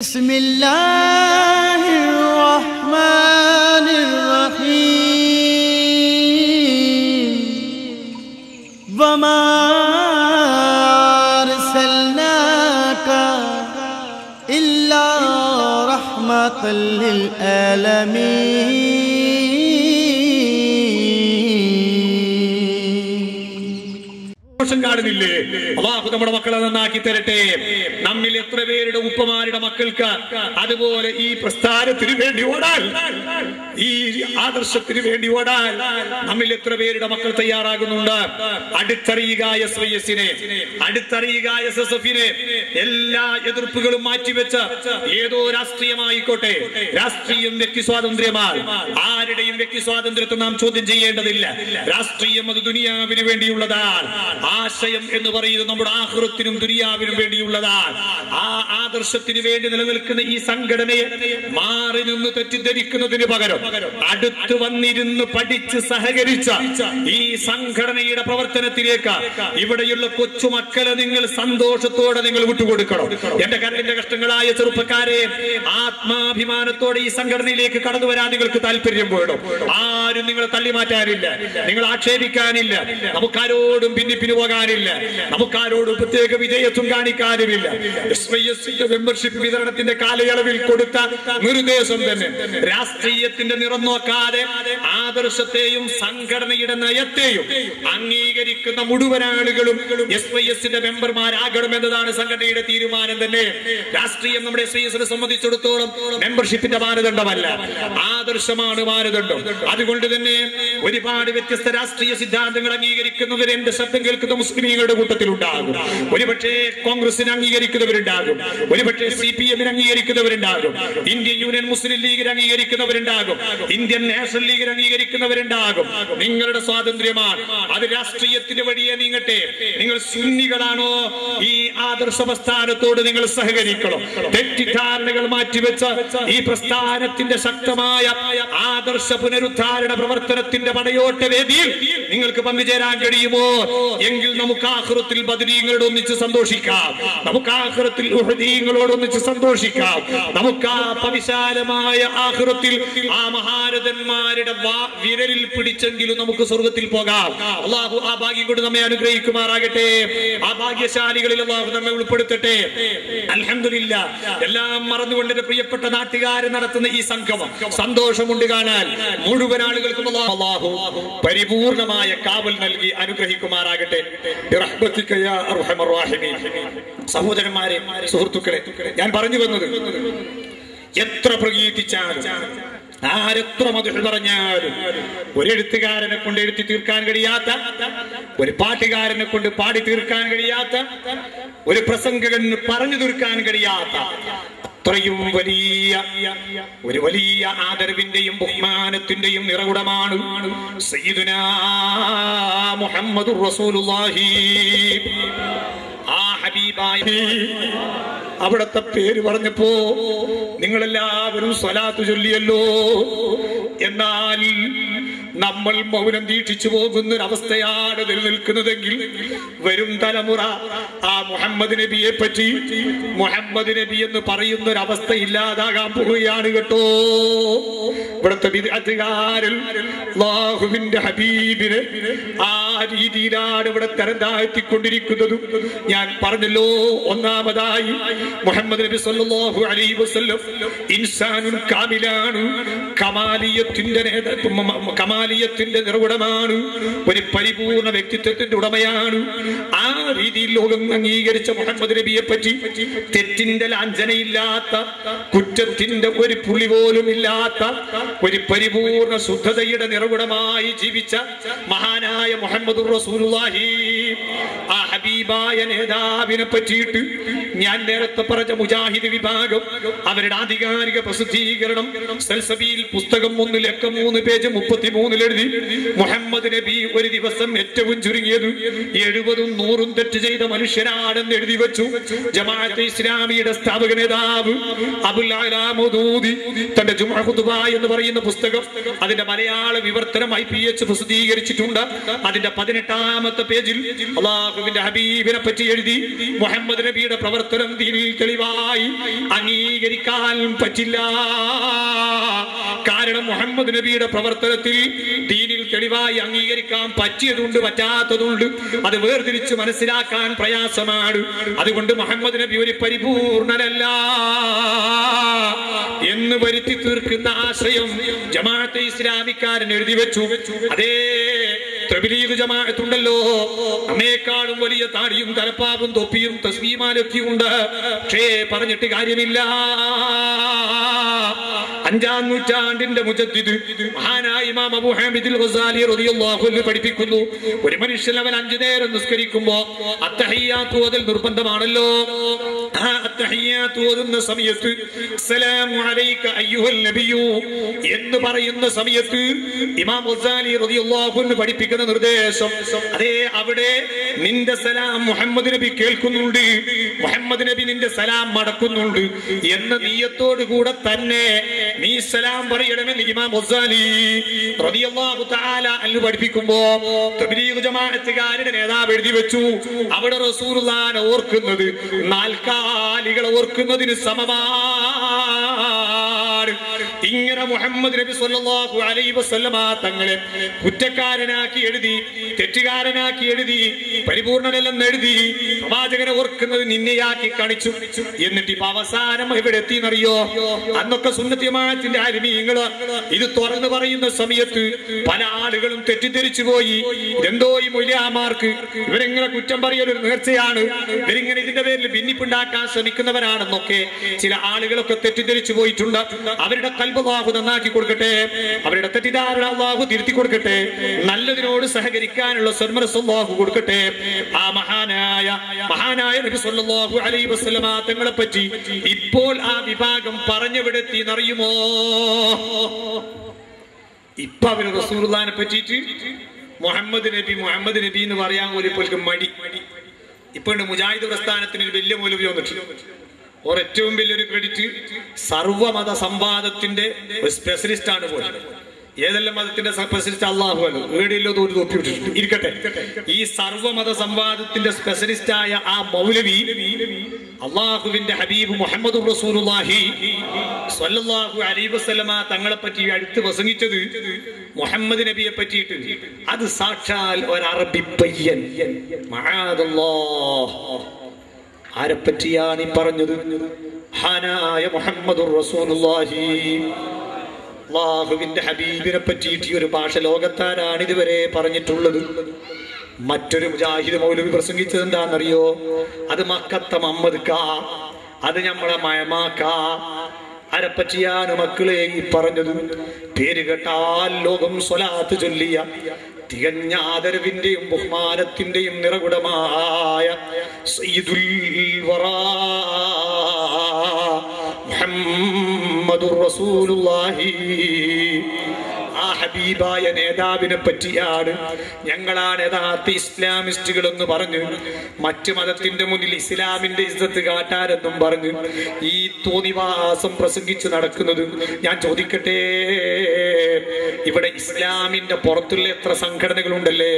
بسم الله الرحمن الرحيم وما أرسلناك إلا رحمة للعالمين കാണുന്നില്ലേ? അല്ലാഹു നമ്മുടെ മക്കളെ നന്നാക്കി തരട്ടെ. നമ്മിൽ എത്ര പേരുടെ ഉപ്പമാരുടെ മക്കൾക്ക് അതുപോലെ ഈ പ്രസ്ഥാനത്തിന് വേണ്ടി ഓടാൻ, ഈ ആദർശത്തിന് വേണ്ടി ഓടാൻ നമ്മിൽ എത്ര പേരുടെ മക്കൾ തയ്യാറാകുന്നുണ്ട്? അടുത്തറിയുക SYS-നെ, അടുത്തറിയുക SSF-നെ. എല്ലാ എതിർപ്പുകളും മാറ്റിവെച്ച് ഏതോ രാഷ്ട്രീയമായിക്കോട്ടെ, രാഷ്ട്രീയം വ്യക്തി സ്വാതന്ത്ര്യമാണ്. ആരുടെയും വ്യക്തി സ്വാതന്ത്ര്യത്തെ നാം ചോദ്യം ചെയ്യേണ്ടതില്ല. രാഷ്ട്രീയം അത് ദുനിയാവിന് വേണ്ടിയുള്ളതാണ്. ആശയം എന്ന് പറയുന്നത് നമ്മുടെ ആഖിറത്തിനും ദുനിയാവിനും വേണ്ടിയുള്ളതാണ്. ആ ആദർശത്തിന് വേണ്ടി നിലനിൽക്കുന്ന ഈ സംഘടനയെ മാറി നിന്ന് തെറ്റിദ്ധരിക്കുന്നതിന് പകരം അടുത്ത് വന്നിരുന്ന് പഠിച്ച് സഹകരിച്ച ഈ സംഘടനയുടെ പ്രവർത്തനത്തിലേക്ക് ഇവിടെയുള്ള കൊച്ചുമക്കളെ നിങ്ങൾ സന്തോഷത്തോടെ നിങ്ങൾ വിട്ടുകൊടുക്കണം. എന്റെ കരളിന്റെ കഷ്ടങ്ങളായ ചെറുപ്പക്കാരെ, ആത്മാഭിമാനത്തോടെ ഈ സംഘടനയിലേക്ക് കടന്നു വരാൻ നിങ്ങൾക്ക് താല്പര്യം വേണം. ആരും നിങ്ങളെ തള്ളി മാറ്റാനില്ല, നിങ്ങൾ ആക്ഷേപിക്കാനില്ല, നമുക്കാരോടും പിന്നിപ്പിന് പോകാനില്ല, നമുക്കാരോടും പ്രത്യേക വിജയത്വം കാണിക്കാനുമില്ല. SYS-ന്റെ മെമ്പർഷിപ്പ് വിതരണത്തിന്റെ കാലയളവിൽ കൊടുത്ത നിർദ്ദേശം തന്നെ രാഷ്ട്രീയത്തിന്റെ നിറം നോക്കാതെ ആദർശത്തെയും സംഘടനയുടെ നയത്തെയും അംഗീകരിക്കുന്ന മുഴുവൻ ആളുകളും SYS-ന്റെ മെമ്പർമാരാകണമെന്നതാണ് സംഘടനയുടെ തീരുമാനം തന്നെ. രാഷ്ട്രീയം നമ്മുടെ SYS-നെ സംബന്ധിച്ചിടത്തോളം മെമ്പർഷിപ്പിന്റെ മാനദണ്ഡമല്ല, ആദർശമാണ് മാനദണ്ഡം. അതുകൊണ്ട് തന്നെ ഒരുപാട് വ്യത്യസ്ത രാഷ്ട്രീയ സിദ്ധാന്തങ്ങൾ അംഗീകരിക്കുന്നവർ എന്റെ ശബ്ദം കേൾക്കുന്ന മുസ്ലിമീങ്ങളുടെ കൂട്ടത്തിലുണ്ടാകും. ഒരുപക്ഷെ കോൺഗ്രസിനെ അംഗീകരിക്കുന്നവരുണ്ടാകും, ഒരുപക്ഷെ CPM-നെ അംഗീകരിക്കുന്നവരുണ്ടാകും, ഇന്ത്യൻ യൂണിയൻ മുസ്ലിം ലീഗിനെ അംഗീകരിക്കുന്നവരുണ്ടാകും, ഇന്ത്യൻ നാഷണൽ ലീഗിനെ അംഗീകരിക്കുന്നവരുണ്ടാകും. നിങ്ങളുടെ സ്വാതന്ത്ര്യമാണ്, അത് രാഷ്ട്രീയത്തിന്റെ വഴിയെ നീങ്ങട്ടെ. നിങ്ങൾ സുന്നികളാണോ, ഈ ആദർശ പ്രസ്ഥാനത്തോട് നിങ്ങൾ സഹകരിക്കണം. തെറ്റിദ്ധാരണകൾ മാറ്റിവെച്ച് ഈ പ്രസ്ഥാനത്തിന്റെ ശക്തമായ ആദർശ പുനരുദ്ധാരണ പ്രവർത്തനത്തിന്റെ പടയോട്ട വേദിയിൽ നിങ്ങൾക്ക് പങ്കുചേരാൻ കഴിയുമോ? എങ്കിൽ നമുക്ക് ആഖിറത്തിൽ ബദരീങ്ങളോട് ഒന്നിച്ച് സന്തോഷിക്കാം, നമുക്ക് ആഖിറത്തിൽ ഉഹദീങ്ങളോട് ഒന്നിച്ച് സന്തോഷിക്കാം, നമുക്ക് ആ വിശാലമായ ആഖിറത്തിൽ ആ മഹാരഥന്മാരുടെ വിരലിൽ പിടിച്ചെങ്കിലും നമുക്ക് സ്വർഗത്തിൽ പോകാം. അല്ലാഹു ആ ഭാഗ്യം കൊണ്ട് നമ്മെ അനുഗ്രഹിക്കുമാറാകട്ടെ. ആ ഭാഗ്യശാലികളിൽ അല്ലാഹു നമ്മെ ഉൾപ്പെടുത്തട്ടെ. അൽഹംദുലില്ലാഹ്, എല്ലാം മറന്നുകൊണ്ട് പ്രിയപ്പെട്ട നാട്ടുകാരെ നടത്തുന്ന ഈ സംഗമം സന്തോഷമുണ്ട് കാണാൻ. മുഴുവൻ ആളുകൾക്കും അല്ലാഹു പരിപൂർണമായ കാവൽ നൽകി അനുഗ്രഹിക്കുമാറാകട്ടെ. ബിറഹ്മതിക യാ അർഹമർ റഹീമീൻ. സഹോദരന്മാരെ, സുഹൃത്തുക്കളെ, ഞാൻ പറഞ്ഞു വന്നത്, എത്ര പ്രകീർത്തിച്ചാലും ആരെത്ര മധുഹ് പറഞ്ഞാലും ഒരു എഴുത്തുകാരനെ കൊണ്ട് എഴുതി തീർക്കാൻ കഴിയാത്ത, ഒരു പാട്ടുകാരനെ കൊണ്ട് പാടി തീർക്കാൻ കഴിയാത്ത, ഒരു പ്രസംഗകന് പറഞ്ഞു തീർക്കാൻ കഴിയാത്ത അത്രയും ഒരു വലിയ ആദരവിന്റെയും ബഹുമാനത്തിന്റെയും നിറകുടമാണ് സയ്യിദുനാ മുഹമ്മദുർ റസൂലുള്ളാഹി. ആ ഹബീബായ അവിടത്തെ പേര് പറഞ്ഞപ്പോ നിങ്ങളെല്ലാവരും സ്വലാത്ത് ചൊല്ലിയല്ലോ. എന്നാൽ നമ്മൾ മൗനം ദീക്ഷിച്ചു പോകുന്നൊരവസ്ഥയാണ് നിലനിൽക്കുന്നതെങ്കിൽ വരും തലമുറ ആ മുഹമ്മദ് നബിയെ പറ്റി മുഹമ്മദ് നബി എന്ന് പറയുന്ന ഒരവസ്ഥ ഇല്ലാതാകാൻ പോവുകയാണ് കേട്ടോ. ഇവിടുത്തെ വിദ്യാർത്ഥികാരിൽ അല്ലാഹുവിന്റെ ഹബീബിനെ ആ രീതിയിലാണ് ഇവിടെ തരം താഴ്ത്തിക്കൊണ്ടിരിക്കുന്നതും. ഞാൻ പറഞ്ഞല്ലോ, ഒന്നാമതായി മുഹമ്മദ് നബി സല്ലല്ലാഹു അലൈഹി വസല്ലം ഇൻസാനുൻ കാമിലാണ്, കമാലിയത്തിന്റെ നിർവ്വടമാണ്, ഒരു പരിപൂർണ വ്യക്തിത്വത്തിന്റെ ഉടമയാണ്. ആ രീതിയിൽ ലോകം അംഗീകരിച്ച മുഹമ്മദ് നബിയെ പറ്റി തെറ്റിന്റെ ലാഞ്ചനയില്ലാത്ത, കുറ്റത്തിന്റെ ഒരു പുള്ളി പോലും ഇല്ലാത്ത, ഒരു പരിപൂർണ ശുദ്ധതയുടെ നിർവ്വടമായി ജീവിച്ച മഹാനായ മുഹമ്മദുർ റസൂലുള്ളാഹി, ആ ഹബീബായ നേതാവിനെ പറ്റിയിട്ട് ഞാൻ നേരത്തെ പറഞ്ഞ മുജാഹിദ് വിഭാഗം അവരുടെ ആധികാരിക പ്രസിദ്ധീകരണം സൽസബീൽ പുസ്തകം 1 ലക്കം 3 പേജ് 33 എഴുതി, മുഹമ്മദ് നബി ഒരു ദിവസം ഏറ്റവും ചുരുങ്ങിയത് 70ഉം 100ഉം തെറ്റ് ചെയ്ത മനുഷ്യനാണെന്ന് എഴുതി വെച്ചു. ജമാഅത്തെ ഇസ്ലാമിയുടെ സ്ഥാപക നേതാവ് അബുൽ അലാ മൗദൂദി തന്റെ ജുമുഅ ഖുതുബ എന്ന് പറയുന്ന പുസ്തകം അതിന്റെ മലയാള വിവർത്തനം IPH പ്രസിദ്ധീകരിച്ചിട്ടുണ്ട്. അതിന്റെ 18ാമത്തെ പേജിൽ അല്ലാഹുവിന്റെ ഹബീബിനെ പറ്റി എഴുതി മുഹമ്മദ് നബിയുടെ പ്രവർത്തനം ദീനിൽ തെളിവായി അംഗീകരിക്കാൻ പറ്റില്ല. കാരണം മുഹമ്മദ് നബിയുടെ പ്രവർത്തനത്തിൽ ദീനിൽ തെളിവായി അംഗീകരിക്കാൻ പറ്റിയതുണ്ട്, പറ്റാത്തതുണ്ട്. അത് വേർതിരിച്ച് മനസ്സിലാക്കാൻ പ്രയാസമാണ്. അതുകൊണ്ട് മുഹമ്മദ് നബി ഒരു പരിപൂർണനല്ല എന്ന് വരുത്തി തീർക്കുന്ന ആശയം ജമാഅത്തെ ഇസ്ലാമിക്കാരൻ എഴുതി വെച്ചു. അതേ തബ്ലീഗ് ജമാഅത്തുണ്ടല്ലോ, നമ്മേക്കാളും വലിയ താടിയും തലപ്പാവും തൊപ്പിയും തസ്ബീമാലൊക്കെ ഉണ്ട്. പക്ഷേ പറഞ്ഞിട്ട് കാര്യമില്ല. 5ാം നൂറ്റാണ്ടിന്റെ മുജദ്ദിദ് മഹാനായ ഇമാം അബൂ ഹാമിദ് അൽ ഗസാലി റളിയല്ലാഹു അൻഹു പഠിപ്പിക്കുന്നു, ഒരു മനുഷ്യൻ അവൻ 5 നേരം നിസ്കരിക്കുമ്പോ അത്തഹിയ്യാത്ത് ഓതൽ നിർബന്ധമാണല്ലോ. ആ അത്തഹിയ്യാത്ത് ഓതുന്ന സമയത്ത് സലാമു അലൈക അയ്യുഹൽ നബിയു എന്ന് പറയുന്ന സമയത്ത് ഇമാം ഗസാലി റളിയല്ലാഹു അൻഹു പഠിപ്പിക്കുന്ന നിർദ്ദേശം, അതേ അവിടെ നിന്റെ സലാം മുഹമ്മദ് നബി കേൾക്കുന്നുണ്ട്, മുഹമ്മദ് നബി നിന്റെ സലാം മടക്കുന്നുണ്ട് എന്ന നിയ്യത്തോടു കൂടെ തന്നെ നീ സലാം പറയണമെന്ന് ഇമാം ഗസാലി റളിയല്ലാഹു തആല അൻഹു പഠിപ്പിക്കുമ്പോ തബ്ലീഗ് ജമാഅത്തുകാരുടെ നേതാവ് എഴുതി വെച്ചു, അവിടെ റസൂലുള്ളാഹിനെ ഓർക്കുന്നത് നാൽക്കാലികളെ ഓർക്കുന്നതിന് സമമാണ്. ഇങ്ങനെ മുഹമ്മദ് നബി സല്ലല്ലാഹു അലൈഹി വസല്ലമ തങ്ങളെ കുറ്റക്കാരനാക്കി എഴുതി, തെറ്റുകാരനാക്കി എഴുതി, പരിപൂർണനല്ലെന്ന് എഴുതി പ്രവാചകനെ ഓർക്കുന്നത് നിന്നെയാക്കി കാണിച്ചു. എന്നിട്ട് ഇപ്പൊ അവസാനം എവിടെ എത്തിയെന്നറിയോ? അന്നൊക്കെ സുന്നത്ത് ജമാഅത്തിന്റെ ആലിമീങ്ങള് ഇത് തുറന്നു പറയുന്ന സമയത്ത് പല ആളുകളും തെറ്റിദ്ധരിച്ചു പോയി. ഇതെന്തോ ഈ മൗലവിമാർക്ക് ഇവരെങ്ങനെ കുറ്റം പറയൊരു നേർച്ചയാണ്, ഇവരിങ്ങനെ ഇതിന്റെ പേരിൽ ഭിന്നിപ്പുണ്ടാക്കാൻ ശ്രമിക്കുന്നവരാണെന്നൊക്കെ ചില ആളുകളൊക്കെ തെറ്റിദ്ധരിച്ചു പോയിട്ടുണ്ട്. അവരുടെ ഖൽബ് അല്ലാഹു നന്നാക്കി കൊടുക്കട്ടെ, അവരുടെ തെറ്റിദ്ധാരണ അല്ലാഹു തിരുത്തി കൊടുക്കട്ടെ, നല്ലതിനോട് സഹകരിക്കാനുള്ള സന്മനസ്സ് അല്ലാഹു കൊടുക്കട്ടെ. ആ മഹാനായ നബി സല്ലല്ലാഹു അലൈഹി വസല്ലമ തങ്ങളെ പറ്റി ഇപ്പോൾ ആ വിഭാഗം പറഞ്ഞുവിടെത്തി എന്നറിയുമോ? ഇപ്പൊ അവര് റസൂലുള്ളാഹിനെ പറ്റിയിട്ട് മുഹമ്മദ് നബി എന്ന് പറയാൻ ഒരു പോലും മടി. ഇപ്പൊ മുജാഹിദ് പ്രസ്ഥാനത്തിന് ഒരു വലിയ മൗലവി വന്നിട്ടില്ല. ഏറ്റവും വലിയൊരു ക്രെഡിറ്റ് സർവമത സംവാദത്തിന്റെ ഒരു സ്പെഷ്യലിസ്റ്റ് ആണ് പോലും. ഏതെല്ലാം മതത്തിന്റെ സ്പെഷ്യലിസ്റ്റ് അള്ളാഹു ആണ്, ഏടില്ലോ ഒരു തൊപ്പി വിട്ടിട്ടുണ്ട് ഇരിക്കട്ടെ. ഈ സർവമത സംവാദത്തിന്റെ സ്പെഷ്യലിസ്റ്റ് ആയ ആ മൗലവി അള്ളാഹുവിന്റെ ഹബീബ് മുഹമ്മദ് റസൂലുള്ളാഹി സ്വല്ലല്ലാഹു അലൈഹി വസല്ലമ തങ്ങളെ പറ്റി അടുത്ത് പ്രസംഗിച്ചത് മുഹമ്മദ് നബിയെ പറ്റിയിട്ട് അത് സാക്ഷാൽ ഒരു അറബി പയ്യൻ. മഅദല്ലാഹ്. ആരെപ്പറ്റിയാണ് ഈ പറഞ്ഞത്? മഹാനായ മുഹമ്മദുർ റസൂലുള്ളാഹി അല്ലാഹുവിന്റെ ഹബീബിനെ പറ്റിയിട്ട് ഒരു ഭാഷ ലോകത്താരാണ് ഇതുവരെ പറഞ്ഞിട്ടുള്ളത്. മറ്റൊരു മുജാഹിദ് മൗലവി പ്രസംഗിച്ചത് എന്താണെന്നറിയോ? അത് മക്കത്തെ മുഹമ്മദ് കാ, അത് നമ്മളെ മയമാക്ക. ആരെപ്പറ്റിയാണ് മക്കളെ ഈ പറഞ്ഞത്? പേര് കേട്ടാൽ ലോകം സ്വലാത്ത് ചൊല്ലിയ തികഞ്ഞ ആദരവിന്റെയും ബഹുമാനത്തിന്റെയും നിറകുടമായ സയ്യിദുൽ വറാ മുഹമ്മദുർ റസൂലുള്ളാഹി. ആ ഹബീബായ നേതാവിനെ പറ്റിയാണ് ഞങ്ങളാണ് യഥാർത്ഥ ഇസ്ലാമിസ്റ്റുകൾ എന്ന് പറഞ്ഞു, മറ്റു മതത്തിന്റെ മുന്നിൽ ഇസ്ലാമിന്റെ ഇസ്സത്ത് കാട്ടാരെന്നും പറഞ്ഞു ഈ തോന്നിവാസം പ്രസംഗിച്ച് നടക്കുന്നത്. ഞാൻ ചോദിക്കട്ടെ, ഇവിടെ ഇസ്ലാമിന്റെ പുറത്തുള്ള എത്ര സംഘടനകളുണ്ടല്ലേ?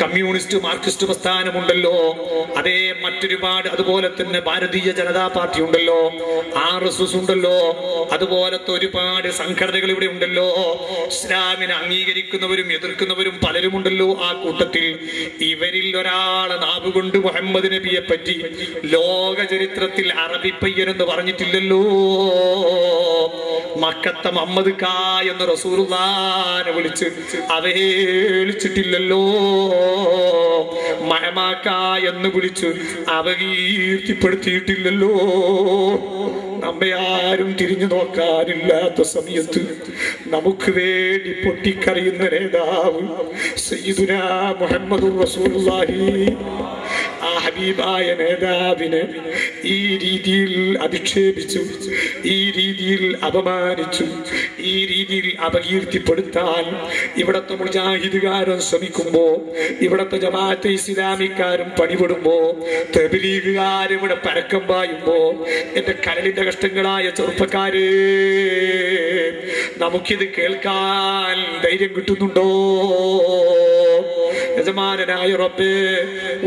കമ്മ്യൂണിസ്റ്റ് മാർക്സിസ്റ്റ് പ്രസ്ഥാനമുണ്ടല്ലോ, അതേ മറ്റൊരുപാട്, അതുപോലെ തന്നെ ഭാരതീയ ജനതാ പാർട്ടി ഉണ്ടല്ലോ, RSS ഉണ്ടല്ലോ, അതുപോലത്തെ ഒരുപാട് സംഘടനകൾ ഇവിടെ ഉണ്ടല്ലോ. ഇസ്ലാമിനെ അംഗീകരിക്കുന്നവരും എതിർക്കുന്നവരും പലരുമുണ്ടല്ലോ. ആ കൂട്ടത്തിൽ ഇവരിൽ ഒരാളെ നാവുകൊണ്ട് മുഹമ്മദ് നബിയെ പറ്റി ലോക ചരിത്രത്തിൽ അറബി പയ്യൻ എന്ന് പറഞ്ഞിട്ടില്ലല്ലോ. മക്കത്തെ മുഹമ്മദ് കാ എന്ന് റസൂലുള്ളാഹിനെ വിളിച്ച് അവഹേളിച്ചിട്ടില്ലല്ലോ. മഹമാക്ക എന്ന് വിളിച്ച് അപകീർത്തിപ്പെടുത്തിയിട്ടില്ലല്ലോ. നമ്മെ ആരും തിരിഞ്ഞു നോക്കാനില്ലാത്ത സമയത്ത് നമുക്ക് വേണ്ടി പൊട്ടിക്കറിയുന്ന നേതാവ് സയ്യിദുനാ മുഹമ്മദുർ റസൂലുള്ളാഹി. ആ ഹബീബായ നേതാവിനെ ഈ രീതിയിൽ അധിക്ഷേപിച്ചു, ഈ രീതിയിൽ അപമാനിച്ചു, ഈ രീതിയിൽ അപകീർത്തിപ്പെടുത്താൻ ഇവിടത്തെ മുജാഹിദുകാരൻ ശ്രമിക്കുമ്പോ, ഇവിടത്തെ ജമാഅത്തെ ഇസ്ലാമിക്കാരും പണിപെടുമ്പോ, തബ്ലീഗുകാരും ഇവിടെ പരക്കം പായുമ്പോ, എന്റെ കരളിന്റെ കഷ്ടങ്ങളായ ചെറുപ്പക്കാര്, നമുക്കിത് കേൾക്കാൻ ധൈര്യം കിട്ടുന്നുണ്ടോ? യജമാനായ റബ്ബേ,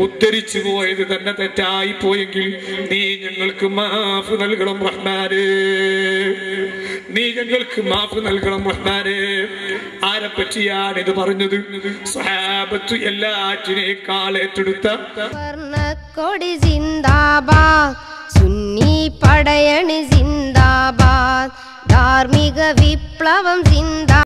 ഉദ്ധരിച്ചു പോയത് തന്നെ തെറ്റായി പോയെങ്കിൽ നീ ഞങ്ങൾക്ക് മാഫ് നൽകണം റഹ്മാനേ, നീ ഞങ്ങൾക്ക് മാഫ് നൽകണം റഹ്മാനേ. ആരെ പറ്റിയാണ് ഇത് പറഞ്ഞത്? സ്വഹാബത്ത് എല്ലാറ്റിനേക്കാൾ ഏറ്റെടുത്ത വർണ്ണക്കൊടി സിന്ദാബാദ്, സുന്നി പടയണി സിന്ദാബാദ്, ധാർമ്മിക വിപ്ലവം സിന്ദാബാദ്.